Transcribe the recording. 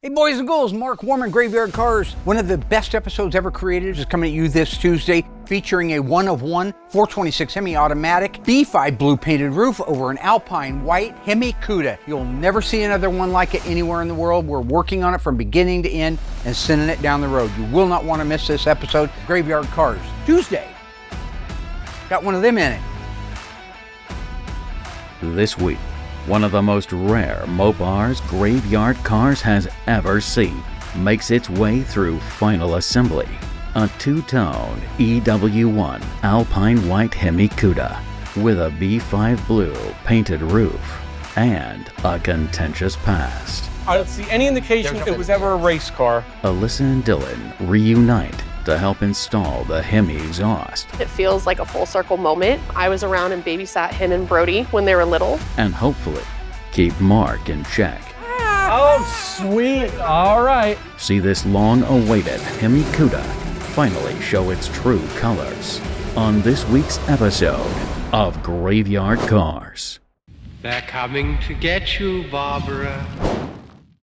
Hey boys and girls, Mark Warman, Graveyard Carz. One of the best episodes ever created is coming at you this Tuesday, featuring a 1-of-1 426 Hemi automatic B5 blue painted roof over an Alpine white Hemi Cuda. You'll never see another one like it anywhere in the world. We're working on it from beginning to end and sending it down the road. You will not want to miss this episode, Graveyard Carz. Tuesday. Got one of them in it. This week, one of the most rare Mopars Graveyard Carz has ever seen makes its way through final assembly. A two-tone EW1 Alpine White Hemi Cuda with a B5 blue painted roof and a contentious past. I don't see any indication it was ever a race car. Alyssa and Dylan reunite to help install the Hemi exhaust. It feels like a full circle moment. I was around and babysat him and Brody when they were little. And hopefully keep Mark in check. Oh, sweet. All right. See this long-awaited Hemi Cuda finally show its true colors on this week's episode of Graveyard Carz. They're coming to get you, Barbara.